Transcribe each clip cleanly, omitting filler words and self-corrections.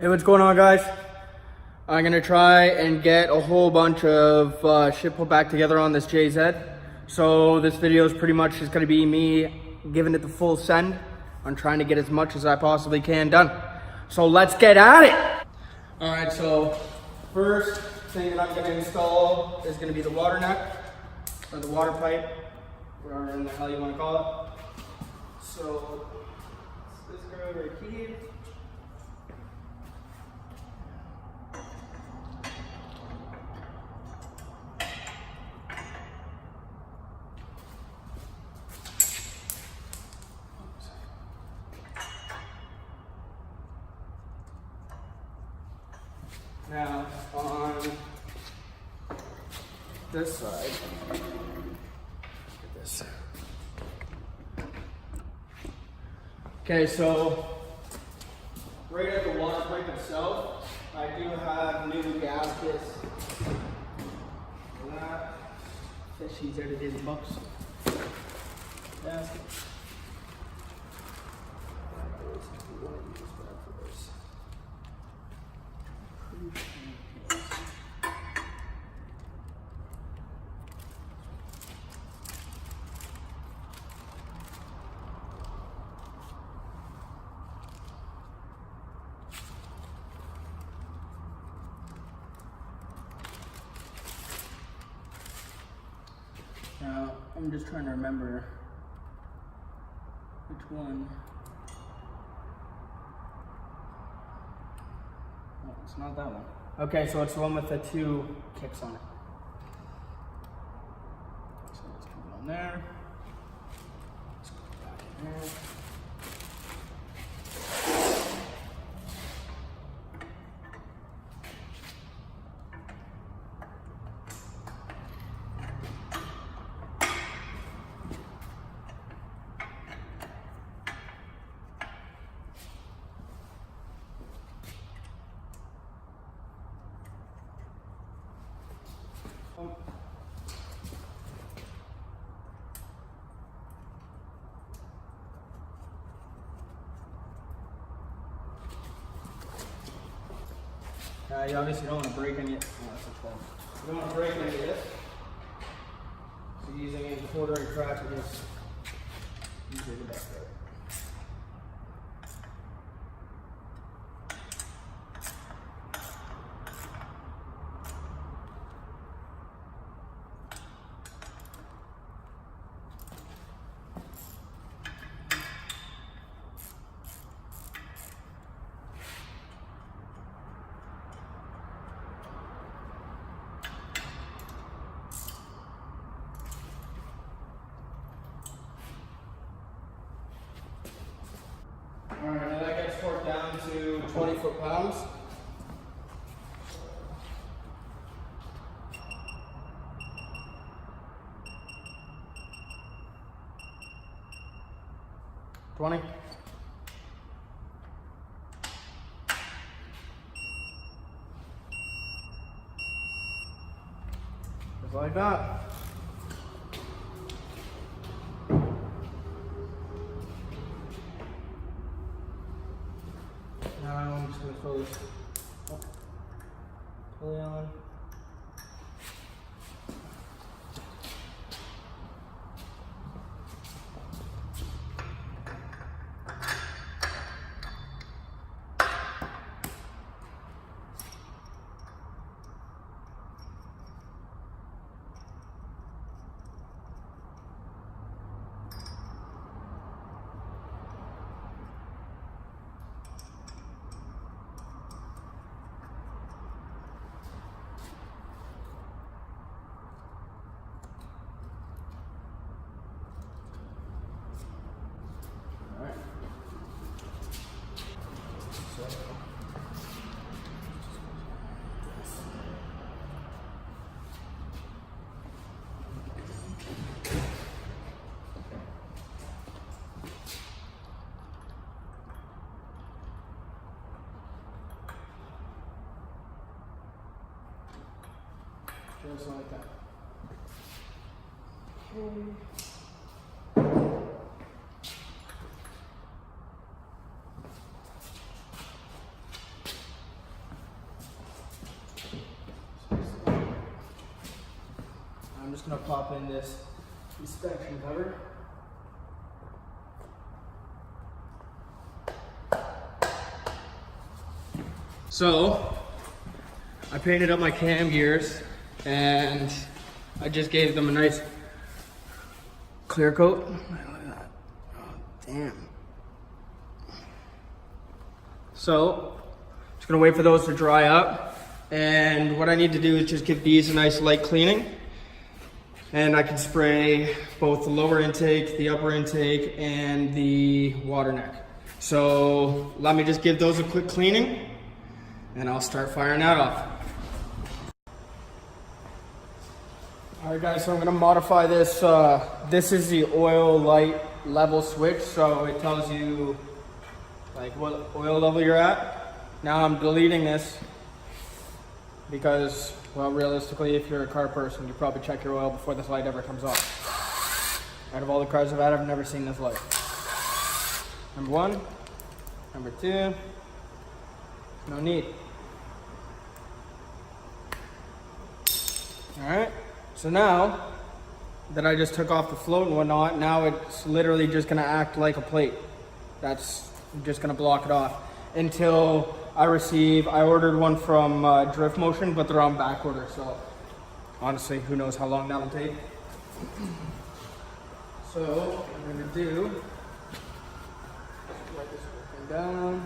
Hey, what's going on, guys? I'm gonna try and get a whole bunch of shit put back together on this JZ. So this video is pretty much just gonna be me giving it the full send on trying to get as much as I possibly can done. So let's get at it. All right, so first thing that I'm gonna install is gonna be the water neck, or the water pipe, whatever in the hell you wanna call it. So this guy right here. Now, on this side, look at this. Okay, so right at the water pipe itself, I do have new gaskets. For that, fishies out of his box. Gasket. Now, I'm just trying to remember which one. Oh, it's not that one. Okay, so it's the one with the two kicks on it. So let's put it on there. Let's go back in there. You obviously don't want to break any. Oh, that's a 12. You don't want to break any of this. So using a quarter-inch ratchet is usually the best way. Alright, now that gets torqued down to 20 foot-pounds. Just like that. Now I'm just going to throw this pulley on. Just like that. Okay. I'm just gonna pop in this inspection cover. So, I painted up my cam gears and I just gave them a nice clear coat. Look at that. Oh, damn. So, just gonna wait for those to dry up. And what I need to do is just give these a nice light cleaning. And I can spray both the lower intake, the upper intake, and the water neck. So let me just give those a quick cleaning and I'll start firing that off. All right guys, so I'm gonna modify this. This is the oil light level switch. So it tells you like what oil level you're at. Now I'm deleting this because, well, realistically, if you're a car person, you probably check your oil before this light ever comes on. Out of all the cars I've had, I've never seen this light. Number one. Number two. No need. Alright, so now that I just took off the float and whatnot, now it's literally just gonna act like a plate. That's just gonna block it off until I ordered one from Drift Motion, but they're on back order, so honestly, who knows how long that'll take. So, what I'm gonna do, wipe this thing down.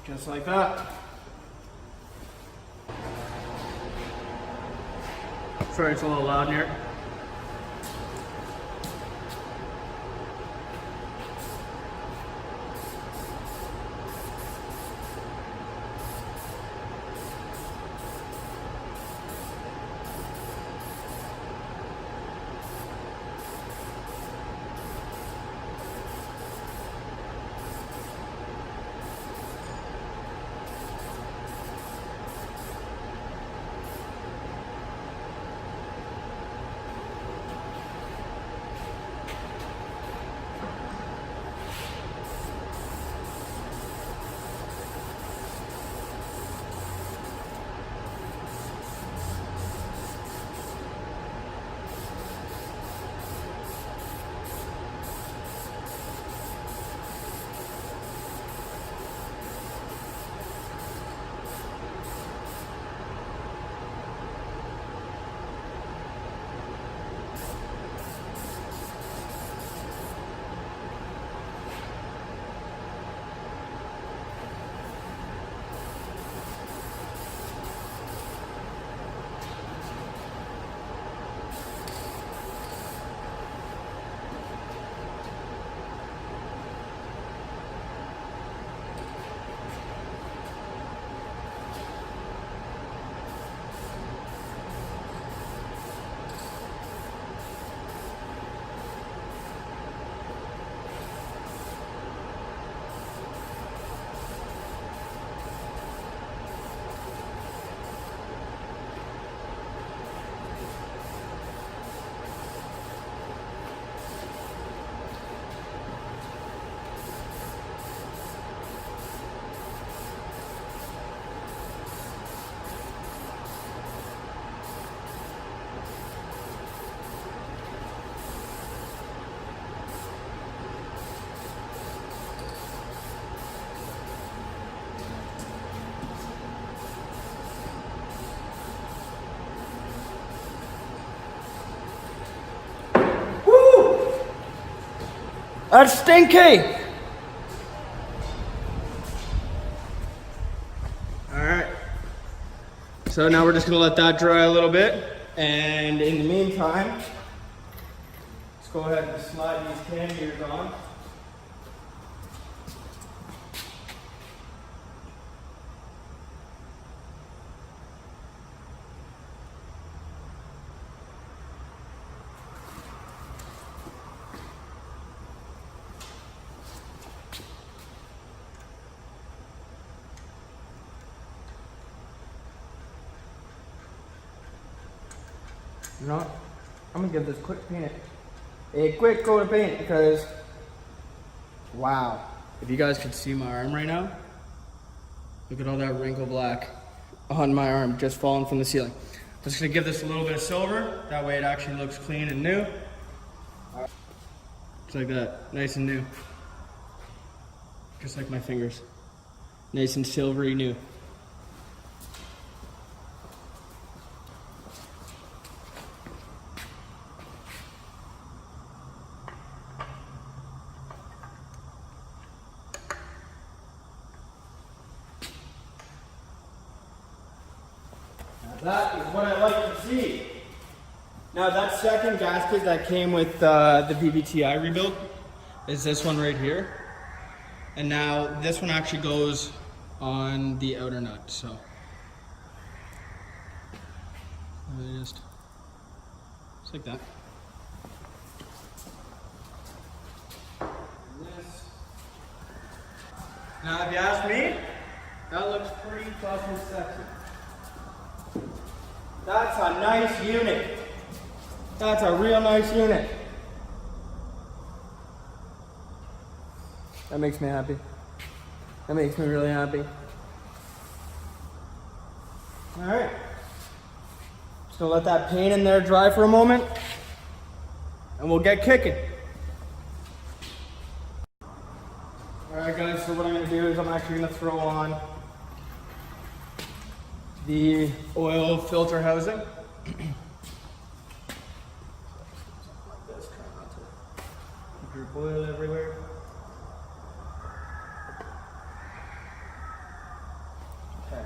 Just like that. Sorry, it's a little loud in here. That's stinky. All right. So now we're just gonna let that dry a little bit. And in the meantime, let's go ahead and slide these cam on. You know what? I'm gonna give this a quick coat of paint because, wow. If you guys could see my arm right now, look at all that wrinkle black on my arm just falling from the ceiling. Just gonna give this a little bit of silver. That way it actually looks clean and new. Just like that, nice and new. Just like my fingers. Nice and silvery new. That is what I like to see. Now that second gasket that came with the VVTi rebuild is this one right here. And now this one actually goes on the outer nut, so. Just like that. This. Now if you ask me, that looks pretty fucking sexy. That's a nice unit. That's a real nice unit. That makes me happy. That makes me really happy. All right. Just gonna let that paint in there dry for a moment and we'll get kicking. All right guys, so what I'm gonna do is I'm actually gonna throw on the oil filter housing. Like this, try not to drip oil everywhere. Okay.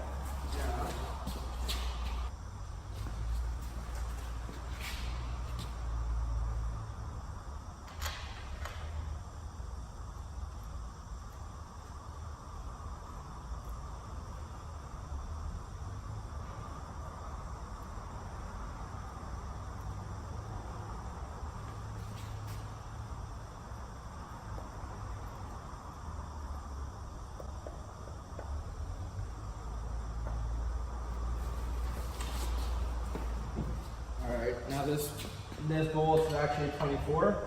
Alright, now this bolt is actually 24.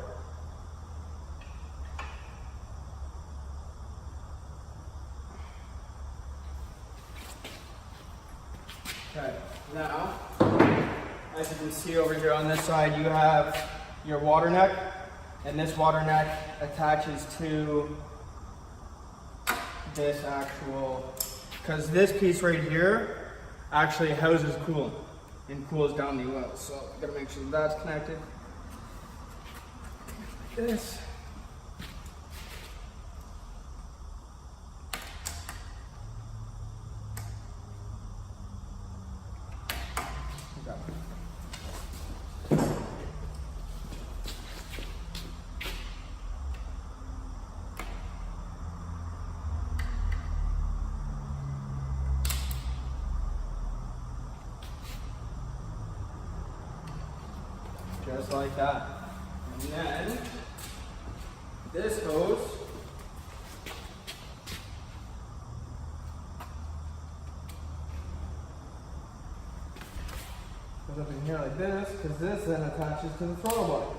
Okay, now, as you can see over here on this side, you have your water neck, and this water neck attaches to this actual, because this piece right here actually houses coolant and cools down the oil. So you gotta make sure that's connected. Like this. Just like that. And then this hose goes up in here like this, because this then attaches to the throttle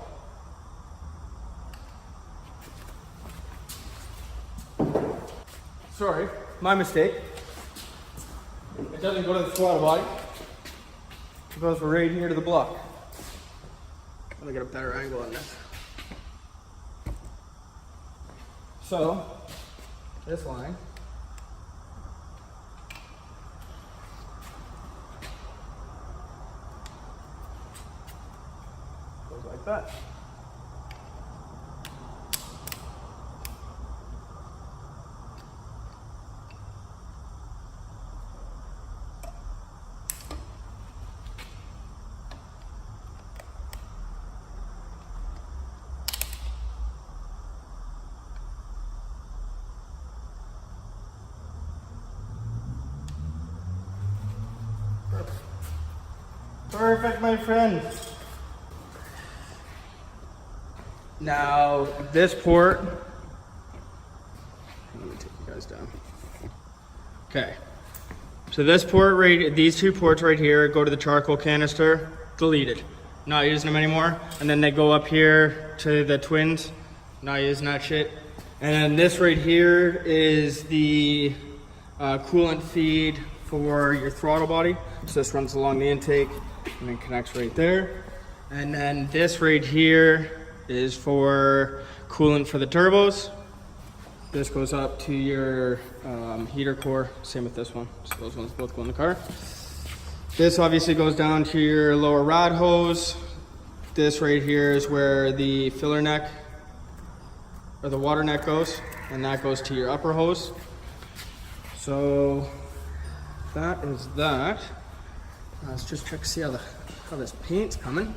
body. Sorry, my mistake. It doesn't go to the throttle body. It goes right here to the block. I'm gonna get a better angle on this. So, this line goes like that. Perfect, my friend. Now, this port, let me take you guys down. Okay, so this port right, these two ports right here go to the charcoal canister, deleted. Not using them anymore. And then they go up here to the twins, not using that shit. And then this right here is the coolant feed for your throttle body. So this runs along the intake and then connects right there. And then this right here is for coolant for the turbos. This goes up to your heater core, same with this one. So those ones both go in the car. This obviously goes down to your lower rod hose. This right here is where the filler neck or the water neck goes, and that goes to your upper hose. So that is that. Let's just check to see how this paint's coming.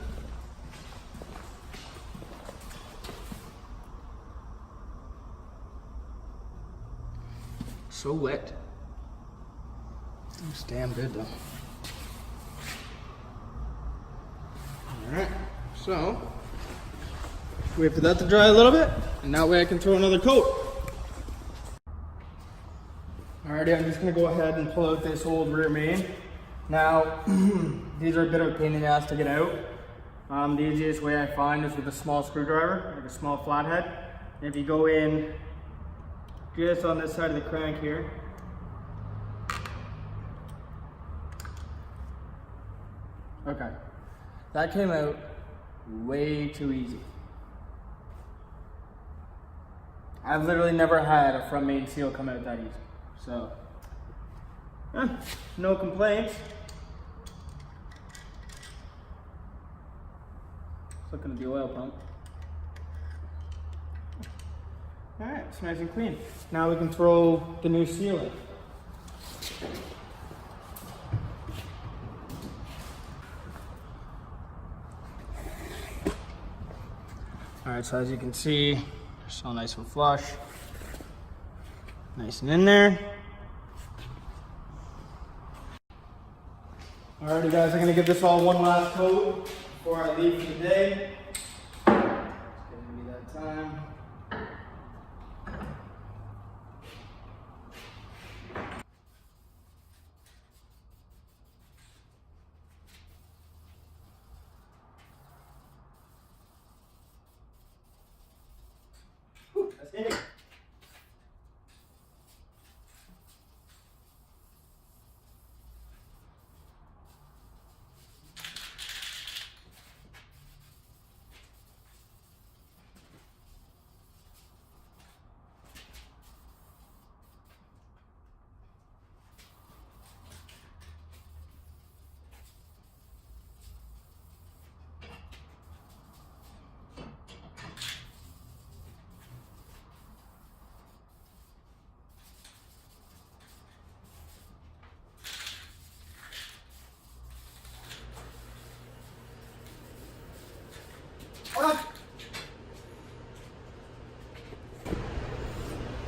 So wet. Looks damn good though. Alright, so wait for that to dry a little bit, and that way I can throw another coat. Alrighty, I'm just gonna go ahead and pull out this old rear main. Now, these are a bit of a pain in the ass to get out. The easiest way I find is with a small screwdriver, like a small flathead. And if you go in just on this side of the crank here, okay, that came out way too easy. I've literally never had a front main seal come out that easy. So, no complaints. It's looking at the oil pump. Alright, it's nice and clean. Now we can throw the new seal in. Alright, so as you can see, it's all nice and flush. Nice and in there. Alrighty guys, I'm gonna give this all one last coat before I leave for the day. It's gonna be that time. That's it.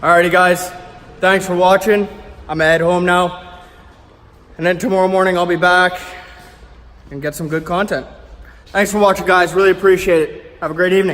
Alrighty guys, thanks for watching. I'm gonna head home now. And then tomorrow morning I'll be back and get some good content. Thanks for watching guys, really appreciate it. Have a great evening.